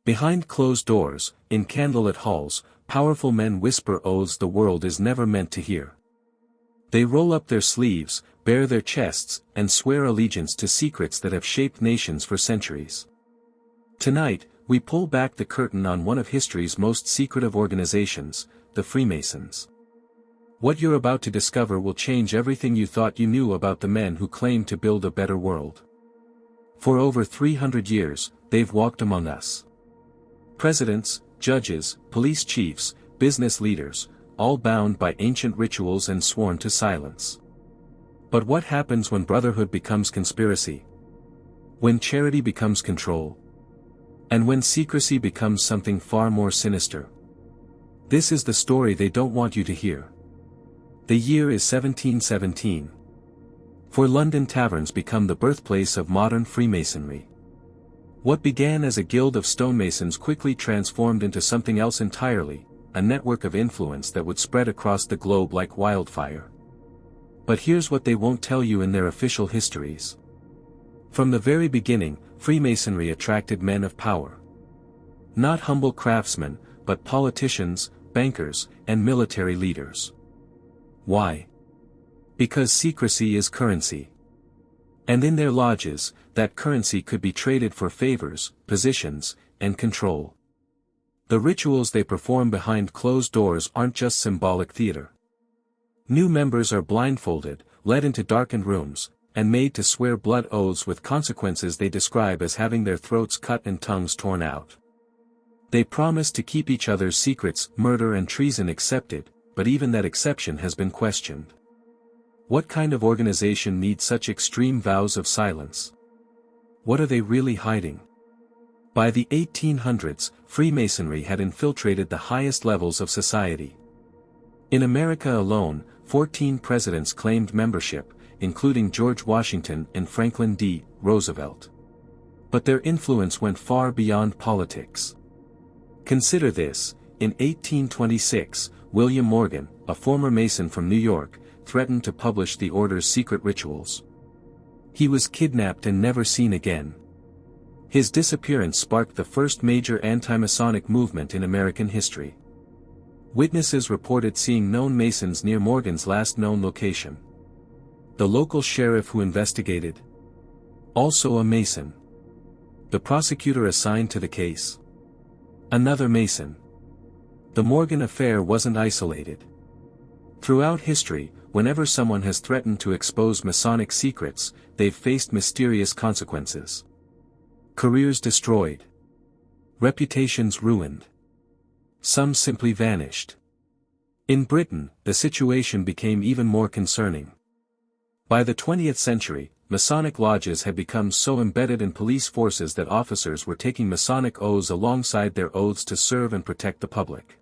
Behind closed doors, in candlelit halls, powerful men whisper oaths the world is never meant to hear. They roll up their sleeves, bare their chests, and swear allegiance to secrets that have shaped nations for centuries. Tonight, we pull back the curtain on one of history's most secretive organizations, the Freemasons. What you're about to discover will change everything you thought you knew about the men who claim to build a better world. For over 300 years, they've walked among us. Presidents, judges, police chiefs, business leaders, all bound by ancient rituals and sworn to silence. But what happens when brotherhood becomes conspiracy? When charity becomes control? And when secrecy becomes something far more sinister? This is the story they don't want you to hear. The year is 1717. For London taverns become the birthplace of modern Freemasonry. What began as a guild of stonemasons quickly transformed into something else entirely, a network of influence that would spread across the globe like wildfire. But here's what they won't tell you in their official histories. From the very beginning, Freemasonry attracted men of power. Not humble craftsmen, but politicians, bankers, and military leaders. Why? Because secrecy is currency. And in their lodges, that currency could be traded for favors, positions, and control. The rituals they perform behind closed doors aren't just symbolic theater. New members are blindfolded, led into darkened rooms, and made to swear blood oaths with consequences they describe as having their throats cut and tongues torn out. They promise to keep each other's secrets, murder and treason accepted, but even that exception has been questioned. What kind of organization needs such extreme vows of silence? What are they really hiding? By the 1800s, Freemasonry had infiltrated the highest levels of society. In America alone, 14 presidents claimed membership, including George Washington and Franklin D. Roosevelt. But their influence went far beyond politics. Consider this: in 1826, William Morgan, a former Mason from New York, threatened to publish the order's secret rituals. He was kidnapped and never seen again. His disappearance sparked the first major anti-Masonic movement in American history. Witnesses reported seeing known Masons near Morgan's last known location. The local sheriff who investigated? Also a Mason. The prosecutor assigned to the case? Another Mason. The Morgan affair wasn't isolated. Throughout history, whenever someone has threatened to expose Masonic secrets, they've faced mysterious consequences. Careers destroyed. Reputations ruined. Some simply vanished. In Britain, the situation became even more concerning. By the 20th century, Masonic lodges had become so embedded in police forces that officers were taking Masonic oaths alongside their oaths to serve and protect the public.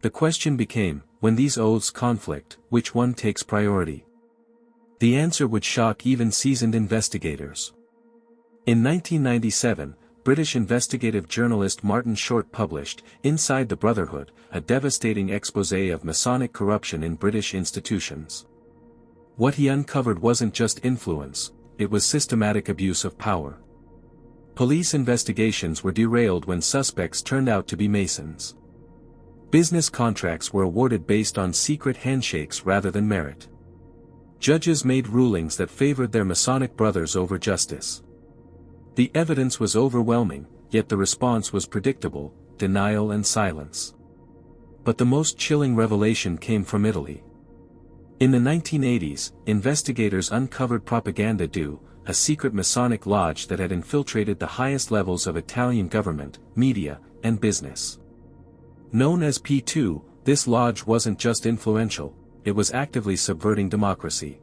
The question became, when these oaths conflict, which one takes priority? The answer would shock even seasoned investigators. In 1997, British investigative journalist Martin Short published, Inside the Brotherhood, a devastating exposé of Masonic corruption in British institutions. What he uncovered wasn't just influence, it was systematic abuse of power. Police investigations were derailed when suspects turned out to be Masons. Business contracts were awarded based on secret handshakes rather than merit. Judges made rulings that favored their Masonic brothers over justice. The evidence was overwhelming, yet the response was predictable: denial and silence. But the most chilling revelation came from Italy. In the 1980s, investigators uncovered Propaganda Due, a secret Masonic lodge that had infiltrated the highest levels of Italian government, media, and business. Known as P2, this lodge wasn't just influential, it was actively subverting democracy.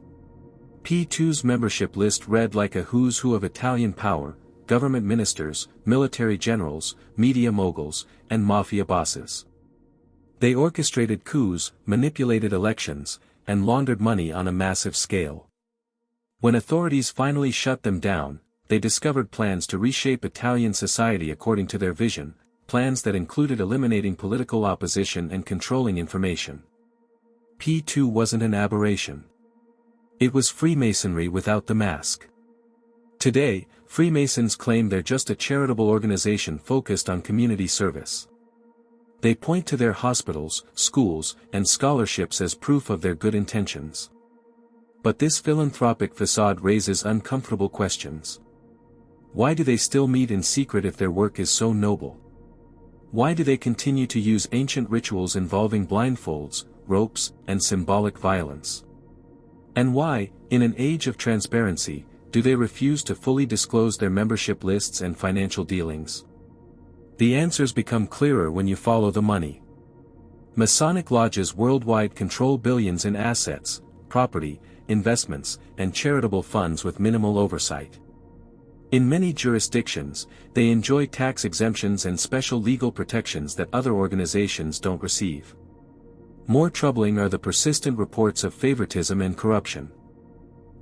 P2's membership list read like a who's who of Italian power: government ministers, military generals, media moguls, and mafia bosses. They orchestrated coups, manipulated elections, and laundered money on a massive scale. When authorities finally shut them down, they discovered plans to reshape Italian society according to their vision, plans that included eliminating political opposition and controlling information. P2 wasn't an aberration. It was Freemasonry without the mask. Today, Freemasons claim they're just a charitable organization focused on community service. They point to their hospitals, schools, and scholarships as proof of their good intentions. But this philanthropic facade raises uncomfortable questions. Why do they still meet in secret if their work is so noble? Why do they continue to use ancient rituals involving blindfolds, ropes, and symbolic violence? And why, in an age of transparency, do they refuse to fully disclose their membership lists and financial dealings? The answers become clearer when you follow the money. Masonic lodges worldwide control billions in assets, property, investments, and charitable funds with minimal oversight. In many jurisdictions, they enjoy tax exemptions and special legal protections that other organizations don't receive. More troubling are the persistent reports of favoritism and corruption.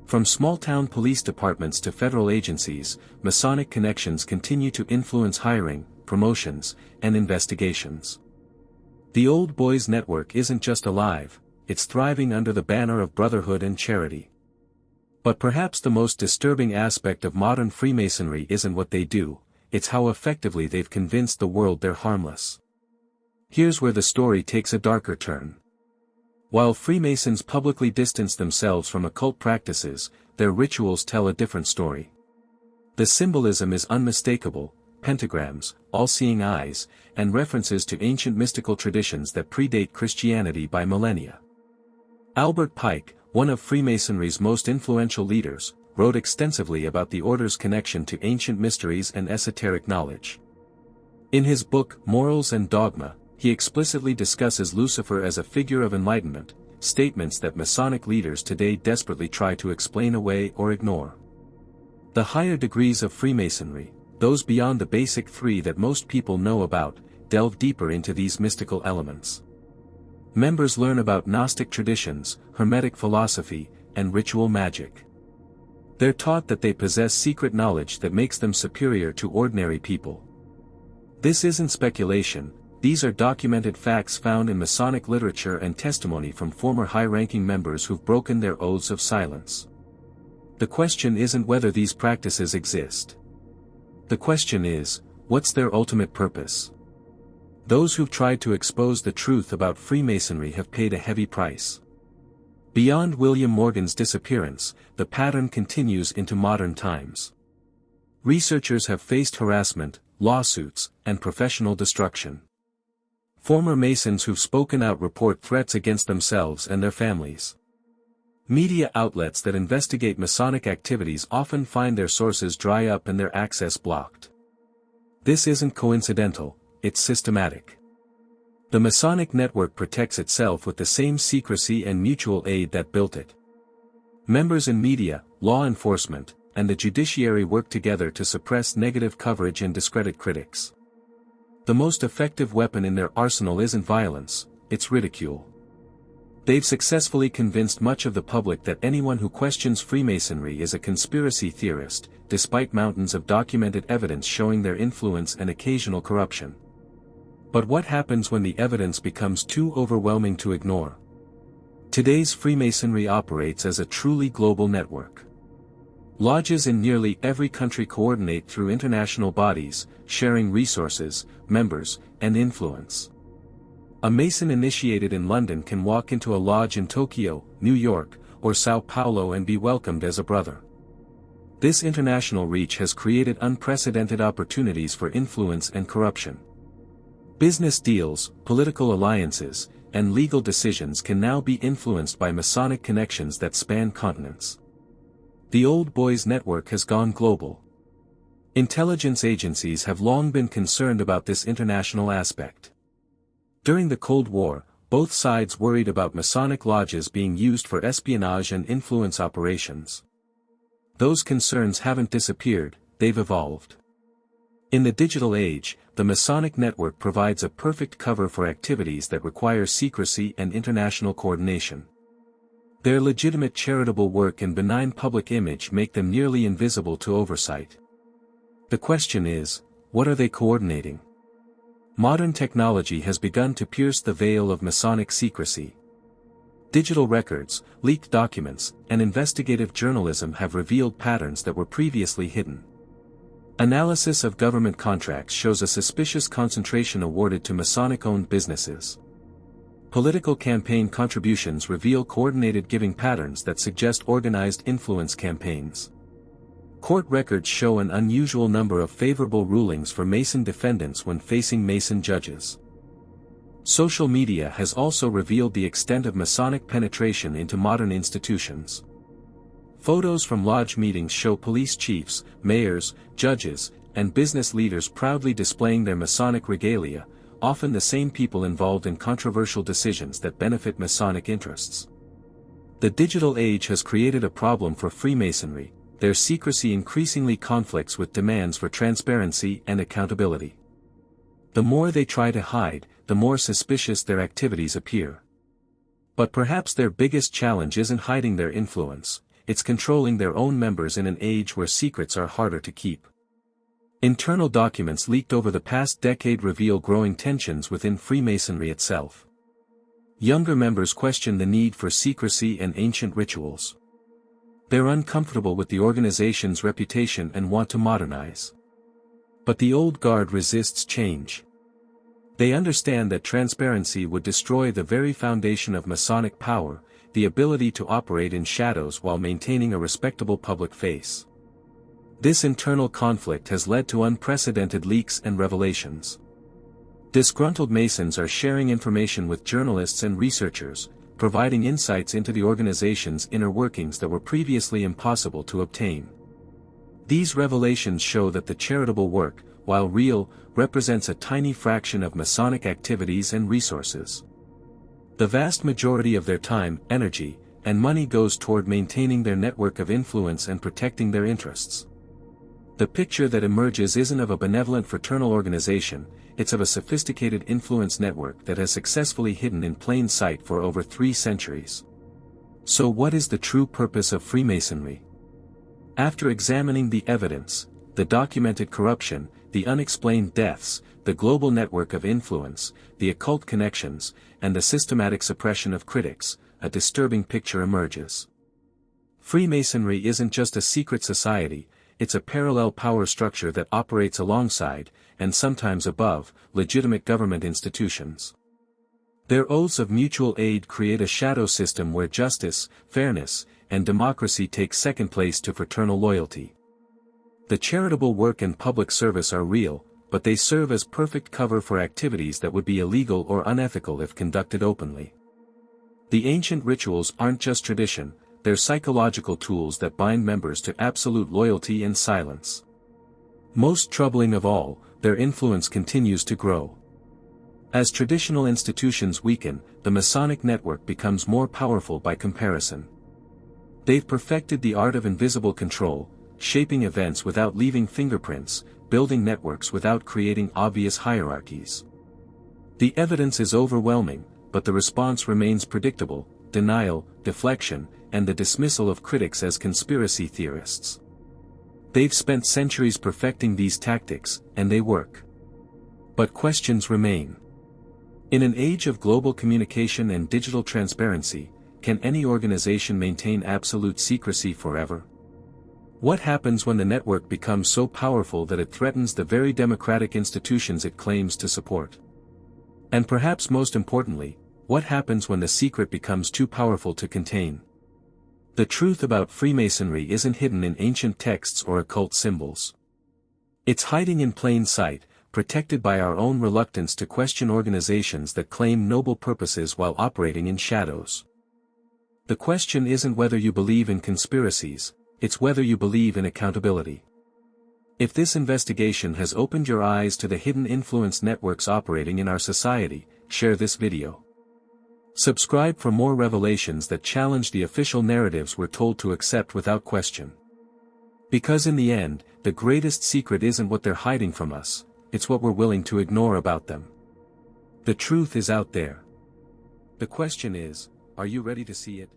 From small-town police departments to federal agencies, Masonic connections continue to influence hiring, promotions, and investigations. The Old Boys Network isn't just alive, it's thriving under the banner of brotherhood and charity. But perhaps the most disturbing aspect of modern Freemasonry isn't what they do, it's how effectively they've convinced the world they're harmless. Here's where the story takes a darker turn. While Freemasons publicly distance themselves from occult practices, their rituals tell a different story. The symbolism is unmistakable: pentagrams, all-seeing eyes, and references to ancient mystical traditions that predate Christianity by millennia. Albert Pike, one of Freemasonry's most influential leaders, wrote extensively about the order's connection to ancient mysteries and esoteric knowledge. In his book Morals and Dogma, he explicitly discusses Lucifer as a figure of enlightenment, statements that Masonic leaders today desperately try to explain away or ignore. The higher degrees of Freemasonry, those beyond the basic three that most people know about, delve deeper into these mystical elements. Members learn about Gnostic traditions, Hermetic philosophy, and ritual magic. They're taught that they possess secret knowledge that makes them superior to ordinary people. This isn't speculation, these are documented facts found in Masonic literature and testimony from former high-ranking members who've broken their oaths of silence. The question isn't whether these practices exist. The question is, what's their ultimate purpose? Those who've tried to expose the truth about Freemasonry have paid a heavy price. Beyond William Morgan's disappearance, the pattern continues into modern times. Researchers have faced harassment, lawsuits, and professional destruction. Former Masons who've spoken out report threats against themselves and their families. Media outlets that investigate Masonic activities often find their sources dry up and their access blocked. This isn't coincidental, it's systematic. The Masonic network protects itself with the same secrecy and mutual aid that built it. Members in media, law enforcement, and the judiciary work together to suppress negative coverage and discredit critics. The most effective weapon in their arsenal isn't violence, it's ridicule. They've successfully convinced much of the public that anyone who questions Freemasonry is a conspiracy theorist, despite mountains of documented evidence showing their influence and occasional corruption. But what happens when the evidence becomes too overwhelming to ignore? Today's Freemasonry operates as a truly global network. Lodges in nearly every country coordinate through international bodies, sharing resources, members, and influence. A Mason initiated in London can walk into a lodge in Tokyo, New York, or Sao Paulo and be welcomed as a brother. This international reach has created unprecedented opportunities for influence and corruption. Business deals, political alliances, and legal decisions can now be influenced by Masonic connections that span continents. The Old Boys Network has gone global. Intelligence agencies have long been concerned about this international aspect. During the Cold War, both sides worried about Masonic lodges being used for espionage and influence operations. Those concerns haven't disappeared, they've evolved. In the digital age, the Masonic network provides a perfect cover for activities that require secrecy and international coordination. Their legitimate charitable work and benign public image make them nearly invisible to oversight. The question is, what are they coordinating? Modern technology has begun to pierce the veil of Masonic secrecy. Digital records, leaked documents, and investigative journalism have revealed patterns that were previously hidden. Analysis of government contracts shows a suspicious concentration awarded to Masonic-owned businesses. Political campaign contributions reveal coordinated giving patterns that suggest organized influence campaigns. Court records show an unusual number of favorable rulings for Mason defendants when facing Mason judges. Social media has also revealed the extent of Masonic penetration into modern institutions. Photos from lodge meetings show police chiefs, mayors, judges, and business leaders proudly displaying their Masonic regalia, often the same people involved in controversial decisions that benefit Masonic interests. The digital age has created a problem for Freemasonry. Their secrecy increasingly conflicts with demands for transparency and accountability. The more they try to hide, the more suspicious their activities appear. But perhaps their biggest challenge isn't hiding their influence, it's controlling their own members in an age where secrets are harder to keep. Internal documents leaked over the past decade reveal growing tensions within Freemasonry itself. Younger members question the need for secrecy and ancient rituals. They're uncomfortable with the organization's reputation and want to modernize. But the old guard resists change. They understand that transparency would destroy the very foundation of Masonic power, the ability to operate in shadows while maintaining a respectable public face. This internal conflict has led to unprecedented leaks and revelations. Disgruntled Masons are sharing information with journalists and researchers, providing insights into the organization's inner workings that were previously impossible to obtain. These revelations show that the charitable work, while real, represents a tiny fraction of Masonic activities and resources. The vast majority of their time, energy, and money goes toward maintaining their network of influence and protecting their interests. The picture that emerges isn't of a benevolent fraternal organization, it's of a sophisticated influence network that has successfully hidden in plain sight for over 3 centuries. So what is the true purpose of Freemasonry? After examining the evidence, the documented corruption, the unexplained deaths, the global network of influence, the occult connections, and the systematic suppression of critics, a disturbing picture emerges. Freemasonry isn't just a secret society, it's a parallel power structure that operates alongside, and sometimes above, legitimate government institutions. Their oaths of mutual aid create a shadow system where justice, fairness, and democracy take second place to fraternal loyalty. The charitable work and public service are real, but they serve as perfect cover for activities that would be illegal or unethical if conducted openly. The ancient rituals aren't just tradition, they're psychological tools that bind members to absolute loyalty and silence. Most troubling of all, their influence continues to grow. As traditional institutions weaken, the Masonic network becomes more powerful by comparison. They've perfected the art of invisible control, shaping events without leaving fingerprints, building networks without creating obvious hierarchies. The evidence is overwhelming, but the response remains predictable: denial, deflection, and the dismissal of critics as conspiracy theorists. They've spent centuries perfecting these tactics, and they work. But questions remain. In an age of global communication and digital transparency, can any organization maintain absolute secrecy forever? What happens when the network becomes so powerful that it threatens the very democratic institutions it claims to support? And perhaps most importantly, what happens when the secret becomes too powerful to contain? The truth about Freemasonry isn't hidden in ancient texts or occult symbols. It's hiding in plain sight, protected by our own reluctance to question organizations that claim noble purposes while operating in shadows. The question isn't whether you believe in conspiracies, it's whether you believe in accountability. If this investigation has opened your eyes to the hidden influence networks operating in our society, share this video. Subscribe for more revelations that challenge the official narratives we're told to accept without question. Because in the end, the greatest secret isn't what they're hiding from us, it's what we're willing to ignore about them. The truth is out there. The question is, are you ready to see it?